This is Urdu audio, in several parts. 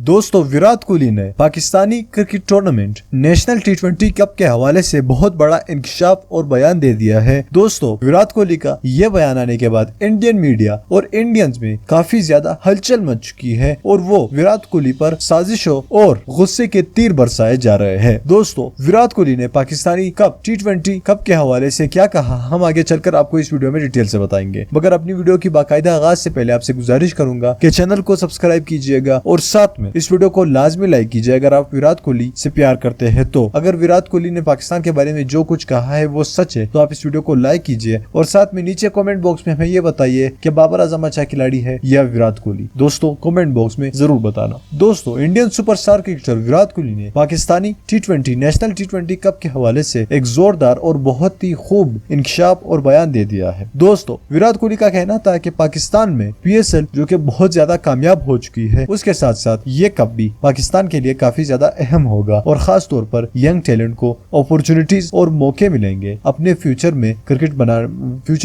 دوستو وراٹ کوہلی نے پاکستانی کرکٹ ٹورنامنٹ نیشنل ٹی20 کپ کے حوالے سے بہت بڑا انکشاف اور بیان دے دیا ہے۔ دوستو وراٹ کوہلی کا یہ بیان آنے کے بعد انڈین میڈیا اور انڈینز میں کافی زیادہ ہلچل مچ چکی ہے اور وہ وراٹ کوہلی پر سازشوں اور غصے کے تیر برسائے جا رہے ہیں۔ دوستو وراٹ کوہلی نے پاکستانی کپ ٹی20 کپ کے حوالے سے کیا کہا، ہم آگے چل کر آپ کو اس ویڈیو میں ڈیٹیل سے بتائیں گے، مگر اپنی ویڈیو کی باقاعدہ آغاز سے پہلے آپ سے گزارش کروں گا کہ چینل کو سبسکرائب کیجیے گا اور ساتھ میں اس ویڈیو کو لازمی لائک کیجیے اگر آپ وراٹ کوہلی سے پیار کرتے ہیں تو۔ اگر وراٹ کوہلی نے پاکستان کے بارے میں جو کچھ کہا ہے وہ سچ ہے تو آپ اس ویڈیو کو لائک کیجیے اور ساتھ میں نیچے کامنٹ باکس میں ہمیں یہ بتائیے کہ بابر اعظم اچھا کھلاڑی ہے یا وراٹ کوہلی۔ دوستو کامنٹ باکس میں ضرور بتانا۔ دوستو Indian super star cricketer Virat Kohli نے پاکستانی ٹی20 نیشنل ٹی20 کپ کے حوالے سے ایک زوردار اور بہت ہی خوب انکشاف اور بیان دے دیا ہے۔ دوستو وراٹ کوہلی کا کہنا تھا کہ پاکستان میں PSL جو کہ بہت زیادہ کامیاب ہو چکی ہے، اس کے ساتھ ساتھ یہ کپ بھی پاکستان کے لیے کافی زیادہ اہم ہوگا اور خاص طور پر ینگ ٹیلنٹ کو اپورچونٹیز اور موقع ملیں گے اپنے فیوچر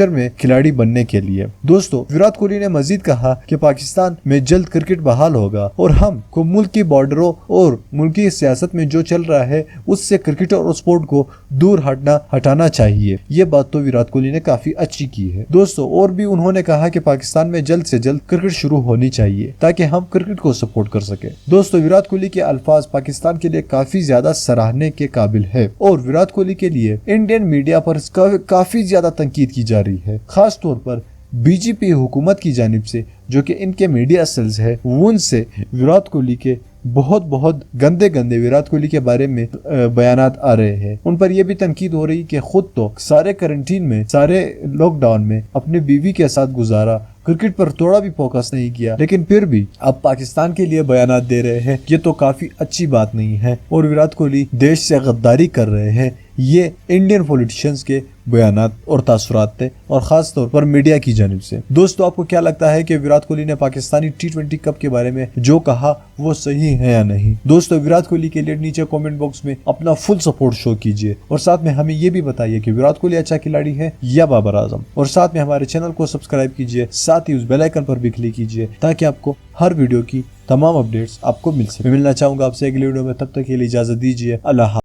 میں کھلاڑی بننے کے لیے۔ دوستو وراٹ کوہلی نے مزید کہا کہ پاکستان میں جلد کرکٹ بحال ہوگا اور ہم کو ملک کی بارڈروں اور ملکی سیاست میں جو چل رہا ہے اس سے کرکٹ اور اسپورٹ کو دور ہٹانا چاہیے۔ یہ بات تو وراٹ کوہلی نے کافی اچھی کی ہے۔ دوستو اور بھی انہوں نے کہا کہ پاکستان میں جلد سے جلد کرکٹ شروع ہونی چاہیے تاکہ ہم کرکٹ کو سپورٹ کر سکیں۔ دوستو وراٹ کوہلی کے الفاظ پاکستان کے لیے کافی زیادہ سراہنے کے قابل ہے اور وراٹ کوہلی کے لیے انڈین میڈیا پر کافی زیادہ تنقید کی جا رہی ہے، خاص طور پر BJP حکومت کی جانب سے جو کہ ان کے میڈیا سیلز ہے، ان سے وراٹ کوہلی کے بہت گندے وراٹ کوہلی کے بارے میں بیانات آ رہے ہیں۔ ان پر یہ بھی تنقید ہو رہی کہ خود تو سارے کرنٹین میں، سارے لاک ڈاؤن میں اپنے بیوی کے ساتھ گزارا، کرکٹ پر تھوڑا بھی فوکس نہیں کیا، لیکن پھر بھی اب پاکستان کے لیے بیانات دے رہے ہیں۔ یہ تو کافی اچھی بات نہیں ہے اور وراٹ کوہلی دیش سے غداری کر رہے ہیں۔ یہ انڈین پولیٹیشنز کے بیانات اور تاثرات تھے اور خاص طور پر میڈیا کی جانب سے۔ دوستو آپ کو کیا لگتا ہے کہ وراٹ کوہلی نے پاکستانی ٹی20 کپ کے بارے میں جو کہا وہ صحیح ہے یا نہیں؟ دوستو وراٹ کوہلی کے لیے نیچے کامنٹ باکس میں اپنا فل سپورٹ شو کیجیے اور ساتھ میں ہمیں یہ بھی بتائیے کہ وراٹ کوہلی اچھا کھلاڑی ہے یا بابر اعظم، اور ساتھ میں ہمارے چینل کو سبسکرائب کیجیے، ساتھ ہی اس بیل آئیکن پر بھی کلک کیجیے تاکہ آپ کو ہر ویڈیو کی تمام اپڈیٹس آپ کو مل سکے۔ میں ملنا چاہوں گا آپ سے اگلی ویڈیو میں، تب تک کے لیے اجازت دیجیے، اللہ حافظ۔